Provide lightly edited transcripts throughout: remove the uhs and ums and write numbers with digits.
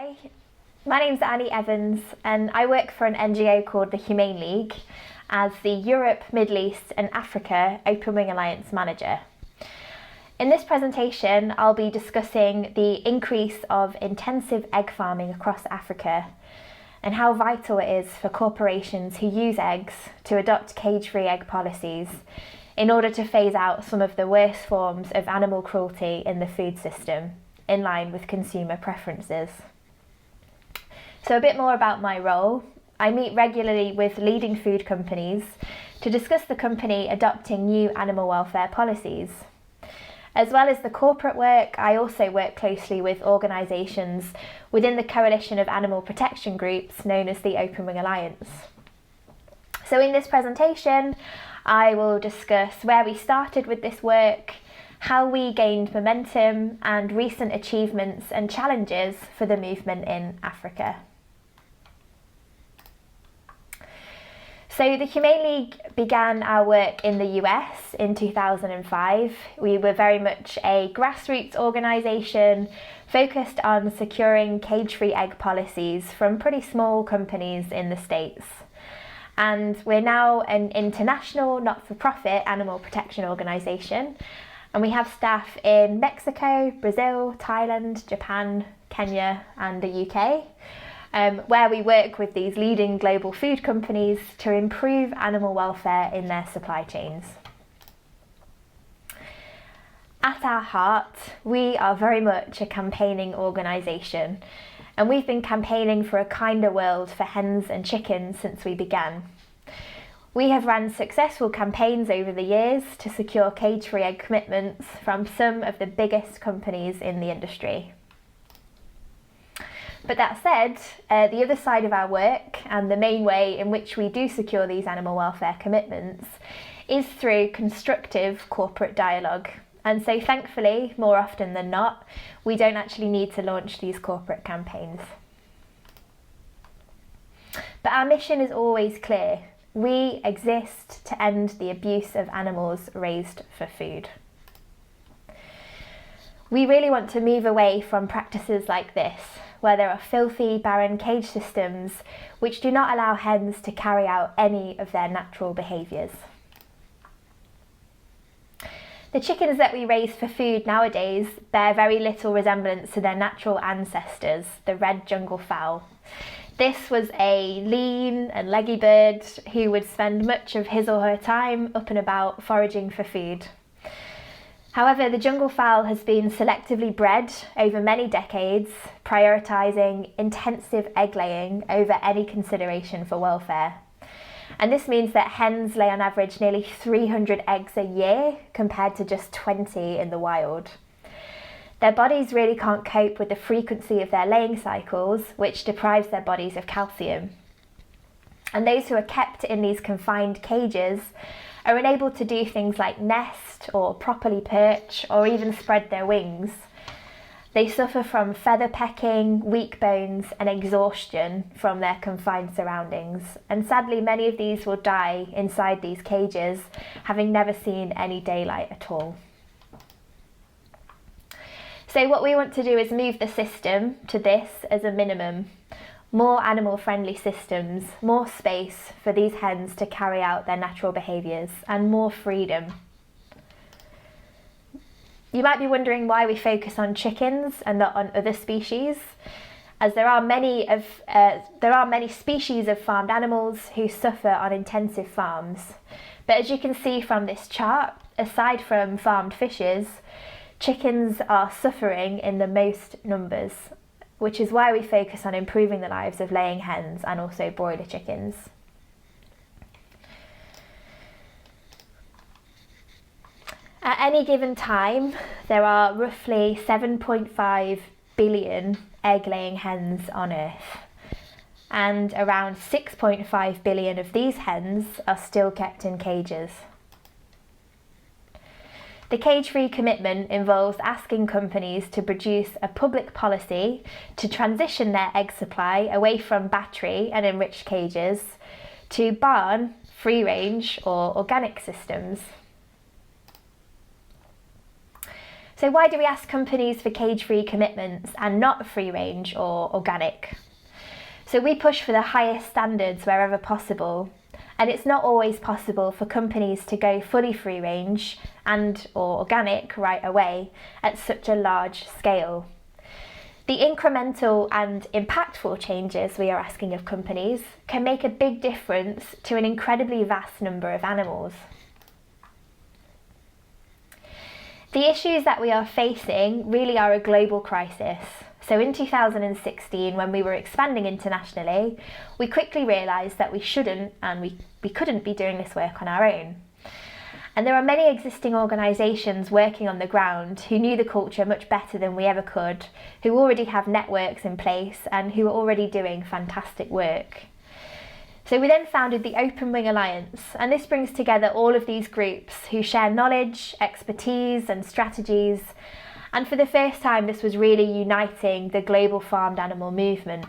Hi, my name's Annie Evans and I work for an NGO called the Humane League as the Europe, Middle East and Africa Open Wing Alliance Manager. In this presentation, I'll be discussing the increase of intensive egg farming across Africa and how vital it is for corporations who use eggs to adopt cage-free egg policies in order to phase out some of the worst forms of animal cruelty in the food system, in line with consumer preferences. So a bit more about my role. I meet regularly with leading food companies to discuss the company adopting new animal welfare policies. As well as the corporate work, I also work closely with organisations within the coalition of animal protection groups known as the Open Wing Alliance. So in this presentation, I will discuss where we started with this work, how we gained momentum, and recent achievements and challenges for the movement in Africa. So the Humane League began our work in the US in 2005. We were very much a grassroots organisation focused on securing cage-free egg policies from pretty small companies in the States. And we're now an international not-for-profit animal protection organisation. And we have staff in Mexico, Brazil, Thailand, Japan, Kenya and the UK. Where we work with these leading global food companies to improve animal welfare in their supply chains. At our heart, we are very much a campaigning organisation, and we've been campaigning for a kinder world for hens and chickens since we began. We have run successful campaigns over the years to secure cage-free egg commitments from some of the biggest companies in the industry. But that said, the other side of our work, and the main way in which we do secure these animal welfare commitments, is through constructive corporate dialogue. And so thankfully, more often than not, we don't actually need to launch these corporate campaigns. But our mission is always clear. We exist to end the abuse of animals raised for food. We really want to move away from practices like this, where there are filthy, barren cage systems which do not allow hens to carry out any of their natural behaviours. The chickens that we raise for food nowadays bear very little resemblance to their natural ancestors, the Red Jungle Fowl. This was a lean and leggy bird who would spend much of his or her time up and about foraging for food. However, the jungle fowl has been selectively bred over many decades, prioritising intensive egg laying over any consideration for welfare. And this means that hens lay on average nearly 300 eggs a year compared to just 20 in the wild. Their bodies really can't cope with the frequency of their laying cycles, which deprives their bodies of calcium. And those who are kept in these confined cages are unable to do things like nest or properly perch or even spread their wings. They suffer from feather pecking, weak bones and exhaustion from their confined surroundings. And sadly, many of these will die inside these cages, having never seen any daylight at all. So what we want to do is move the system to this as a minimum. More animal-friendly systems, more space for these hens to carry out their natural behaviours, and more freedom. You might be wondering why we focus on chickens and not on other species, as there are many species of farmed animals who suffer on intensive farms. But as you can see from this chart, aside from farmed fishes, chickens are suffering in the most numbers, which is why we focus on improving the lives of laying hens and also broiler chickens. At any given time, there are roughly 7.5 billion egg-laying hens on Earth, and around 6.5 billion of these hens are still kept in cages. The CageFree Commitment involves asking companies to produce a public policy to transition their egg supply away from battery and enriched cages to barn, free-range or organic systems. So why do we ask companies for cage-free commitments and not free range or organic? So we push for the highest standards wherever possible, and it's not always possible for companies to go fully free range and or organic right away at such a large scale. The incremental and impactful changes we are asking of companies can make a big difference to an incredibly vast number of animals. The issues that we are facing really are a global crisis. So in 2016, when we were expanding internationally, we quickly realised that we shouldn't and we couldn't be doing this work on our own. And there are many existing organisations working on the ground who knew the culture much better than we ever could, who already have networks in place and who are already doing fantastic work. So we then founded the Open Wing Alliance, and this brings together all of these groups who share knowledge, expertise and strategies. And for the first time, this was really uniting the global farmed animal movement.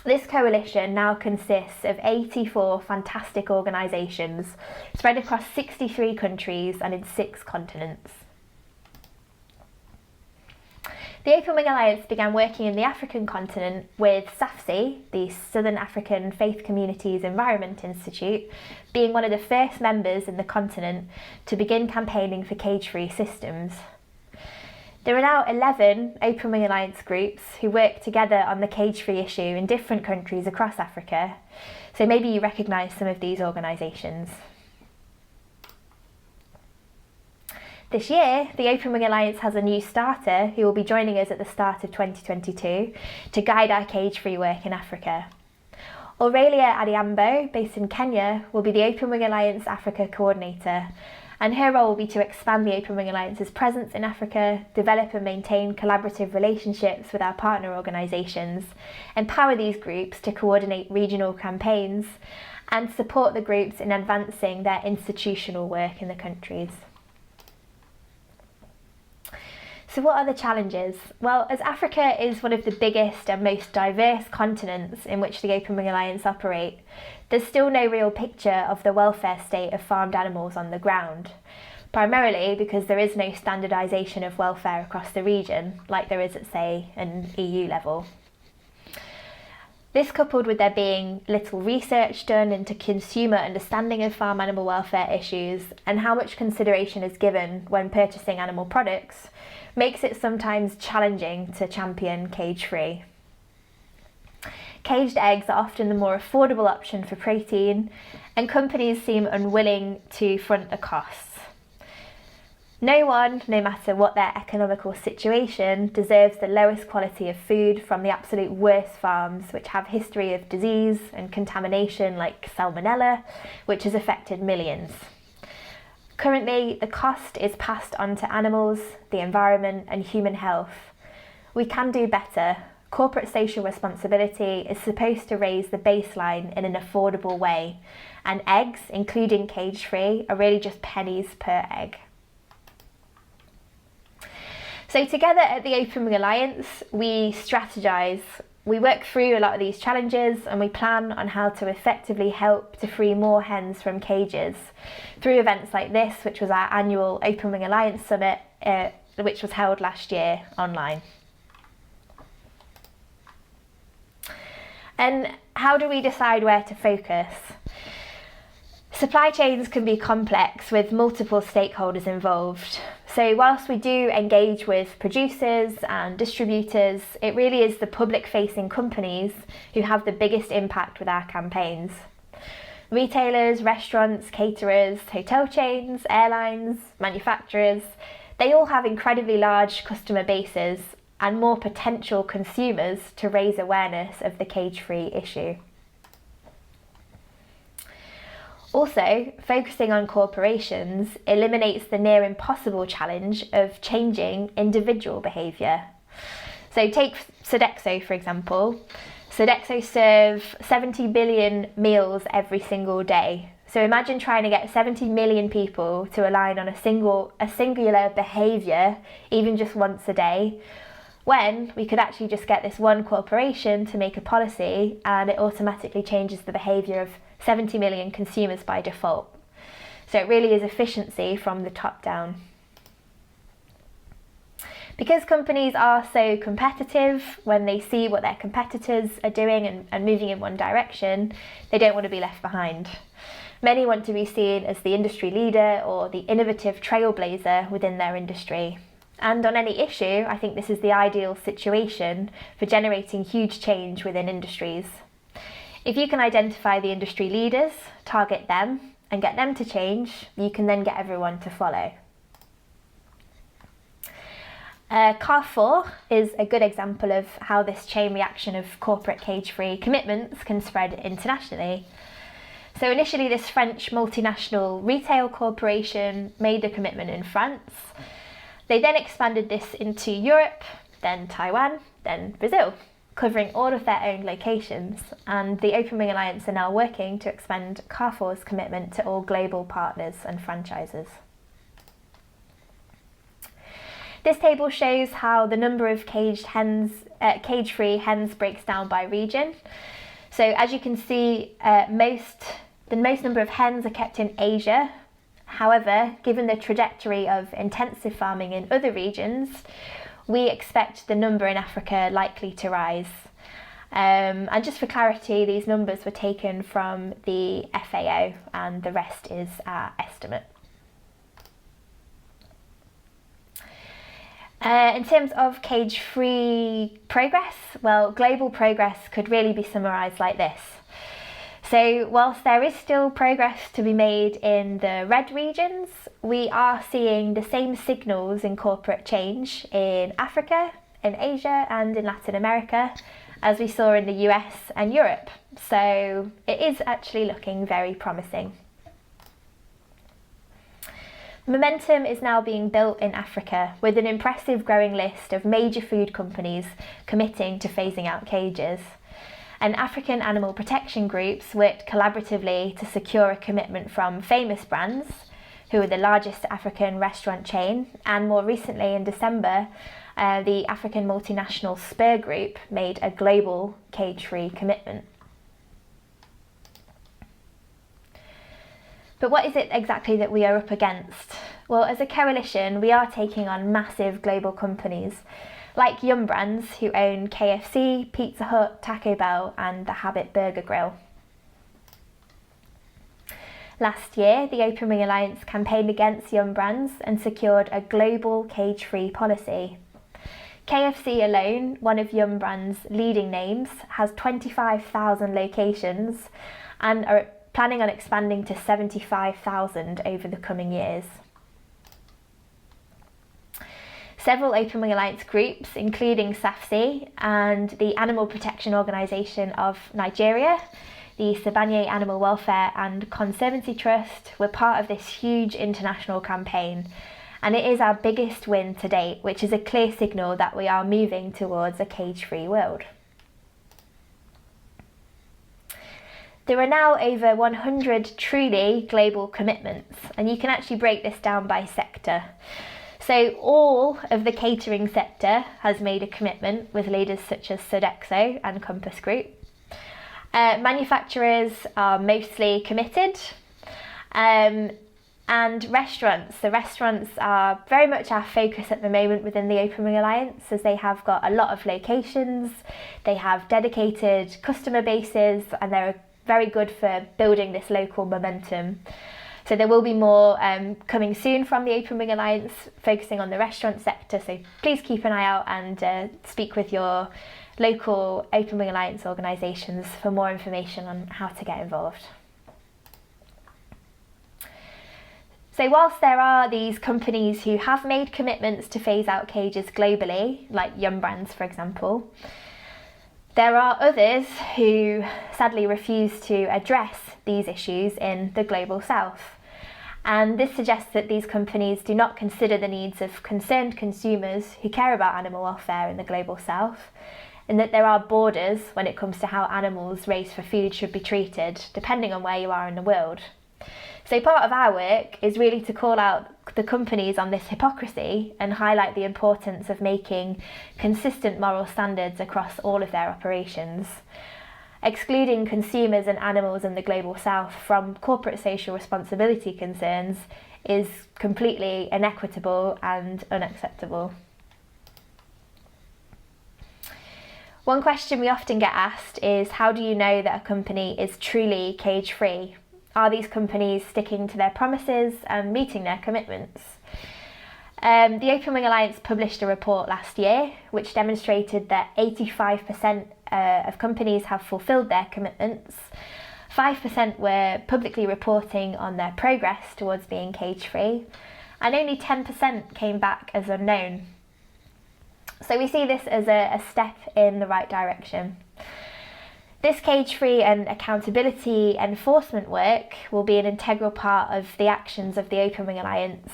This coalition now consists of 84 fantastic organisations spread across 63 countries and in 6 continents. The Open Wing Alliance began working in the African continent with SAFSI, the Southern African Faith Communities Environment Institute, being one of the first members in the continent to begin campaigning for cage-free systems. There are now 11 Open Wing Alliance groups who work together on the cage-free issue in different countries across Africa, so maybe you recognise some of these organisations. This year, the Open Wing Alliance has a new starter who will be joining us at the start of 2022 to guide our cage-free work in Africa. Aurelia Adiambo, based in Kenya, will be the Open Wing Alliance Africa Coordinator, and her role will be to expand the Open Wing Alliance's presence in Africa, develop and maintain collaborative relationships with our partner organisations, empower these groups to coordinate regional campaigns, and support the groups in advancing their institutional work in the countries. So what are the challenges? Well, as Africa is one of the biggest and most diverse continents in which the Open Wing Alliance operate, there's still no real picture of the welfare state of farmed animals on the ground, primarily because there is no standardisation of welfare across the region, like there is at, say, an EU level. This, coupled with there being little research done into consumer understanding of farm animal welfare issues and how much consideration is given when purchasing animal products, makes it sometimes challenging to champion cage-free. Caged eggs are often the more affordable option for protein, and companies seem unwilling to front the costs. No one, no matter what their economical situation, deserves the lowest quality of food from the absolute worst farms, which have history of disease and contamination like salmonella, which has affected millions. Currently, the cost is passed on to animals, the environment and human health. We can do better. Corporate social responsibility is supposed to raise the baseline in an affordable way, and eggs, including cage-free, are really just pennies per egg. So together at the Open Wing Alliance, we strategise. We work through a lot of these challenges and we plan on how to effectively help to free more hens from cages through events like this, which was our annual Open Wing Alliance Summit, which was held last year online. And how do we decide where to focus? Supply chains can be complex with multiple stakeholders involved. So whilst we do engage with producers and distributors, it really is the public-facing companies who have the biggest impact with our campaigns. Retailers, restaurants, caterers, hotel chains, airlines, manufacturers, they all have incredibly large customer bases and more potential consumers to raise awareness of the cage-free issue. Also, focusing on corporations eliminates the near impossible challenge of changing individual behaviour. So take Sodexo, for example. Sodexo serve 70 billion meals every single day. So imagine trying to get 70 million people to align on a singular behaviour, even just once a day, when we could actually just get this one corporation to make a policy and it automatically changes the behaviour of 70 million consumers by default. So it really is efficiency from the top down. Because companies are so competitive, when they see what their competitors are doing and moving in one direction, they don't want to be left behind. Many want to be seen as the industry leader or the innovative trailblazer within their industry. And on any issue, I think this is the ideal situation for generating huge change within industries. If you can identify the industry leaders, target them, and get them to change, you can then get everyone to follow. Carrefour is a good example of how this chain reaction of corporate cage-free commitments can spread internationally. So initially, this French multinational retail corporation made a commitment in France. They then expanded this into Europe, then Taiwan, then Brazil, covering all of their own locations. And the Open Wing Alliance are now working to expand Carrefour's commitment to all global partners and franchises. This table shows how the number of cage-free hens breaks down by region. So as you can see, the most number of hens are kept in Asia. However, given the trajectory of intensive farming in other regions, we expect the number in Africa likely to rise. And just for clarity, these numbers were taken from the FAO and the rest is our estimate. In terms of cage-free progress, well, global progress could really be summarised like this. So whilst there is still progress to be made in the red regions, we are seeing the same signals in corporate change in Africa, in Asia and in Latin America as we saw in the US and Europe. So it is actually looking very promising. Momentum is now being built in Africa with an impressive growing list of major food companies committing to phasing out cages. And African animal protection groups worked collaboratively to secure a commitment from famous brands, who are the largest African restaurant chain, and more recently in December, the African multinational Spur Group made a global cage-free commitment. But what is it exactly that we are up against? Well, as a coalition, we are taking on massive global companies, like Yum Brands, who own KFC, Pizza Hut, Taco Bell and the Habit Burger Grill. Last year, the Open Wing Alliance campaigned against Yum Brands and secured a global cage-free policy. KFC alone, one of Yum Brands' leading names, has 25,000 locations and are planning on expanding to 75,000 over the coming years. Several Open Wing Alliance groups, including SAFC and the Animal Protection Organisation of Nigeria, the Sabanye Animal Welfare and Conservancy Trust, were part of this huge international campaign. And it is our biggest win to date, which is a clear signal that we are moving towards a cage-free world. There are now over 100 truly global commitments, and you can actually break this down by sector. So all of the catering sector has made a commitment with leaders such as Sodexo and Compass Group. Manufacturers are mostly committed. And restaurants. The restaurants are very much our focus at the moment within the Open Wing Alliance, as they have got a lot of locations, they have dedicated customer bases, and they're very good for building this local momentum. So there will be more coming soon from the Open Wing Alliance focusing on the restaurant sector, so please keep an eye out and speak with your local Open Wing Alliance organisations for more information on how to get involved. So whilst there are these companies who have made commitments to phase out cages globally, like Yum Brands for example, there are others who sadly refuse to address these issues in the global south. And this suggests that these companies do not consider the needs of concerned consumers who care about animal welfare in the global south, and that there are borders when it comes to how animals raised for food should be treated, depending on where you are in the world. So part of our work is really to call out the companies on this hypocrisy and highlight the importance of making consistent moral standards across all of their operations. Excluding consumers and animals in the global south from corporate social responsibility concerns is completely inequitable and unacceptable. One question we often get asked is, how do you know that a company is truly cage-free? Are these companies sticking to their promises and meeting their commitments? The Open Wing Alliance published a report last year which demonstrated that 85% of companies have fulfilled their commitments. 5% were publicly reporting on their progress towards being cage-free, and only 10% came back as unknown. So we see this as a step in the right direction. This cage-free and accountability enforcement work will be an integral part of the actions of the Open Wing Alliance,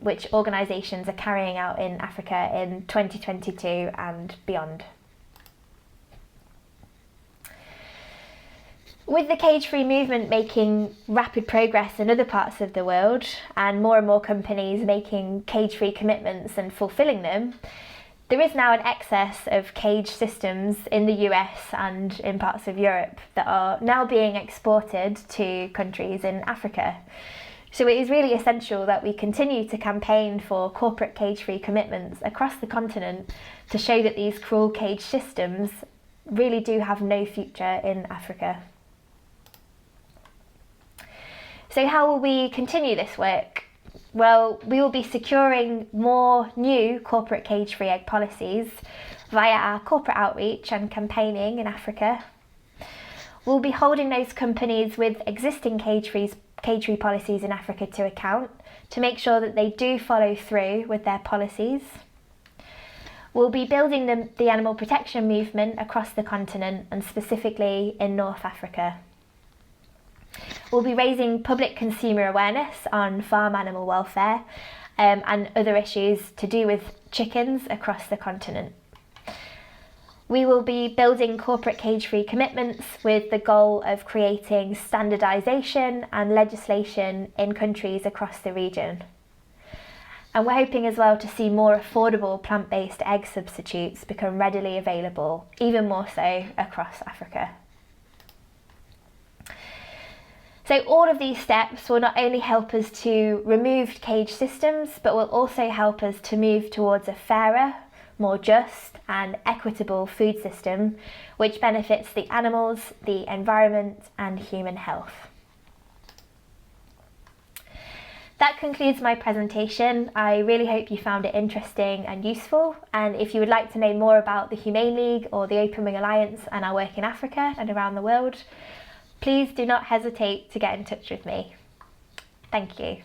which organisations are carrying out in Africa in 2022 and beyond. With the cage-free movement making rapid progress in other parts of the world, and more companies making cage-free commitments and fulfilling them, there is now an excess of cage systems in the US and in parts of Europe that are now being exported to countries in Africa. So it is really essential that we continue to campaign for corporate cage-free commitments across the continent to show that these cruel cage systems really do have no future in Africa. So how will we continue this work? Well, we will be securing more new corporate cage-free egg policies via our corporate outreach and campaigning in Africa. We'll be holding those companies with existing cage-free policies in Africa to account to make sure that they do follow through with their policies. We'll be building the animal protection movement across the continent and specifically in North Africa. We'll be raising public consumer awareness on farm animal welfare and other issues to do with chickens across the continent. We will be building corporate cage-free commitments with the goal of creating standardisation and legislation in countries across the region. And we're hoping as well to see more affordable plant-based egg substitutes become readily available, even more so across Africa. So all of these steps will not only help us to remove cage systems, but will also help us to move towards a fairer, more just and equitable food system, which benefits the animals, the environment and human health. That concludes my presentation. I really hope you found it interesting and useful. And if you would like to know more about the Humane League or the Open Wing Alliance and our work in Africa and around the world, please do not hesitate to get in touch with me. Thank you.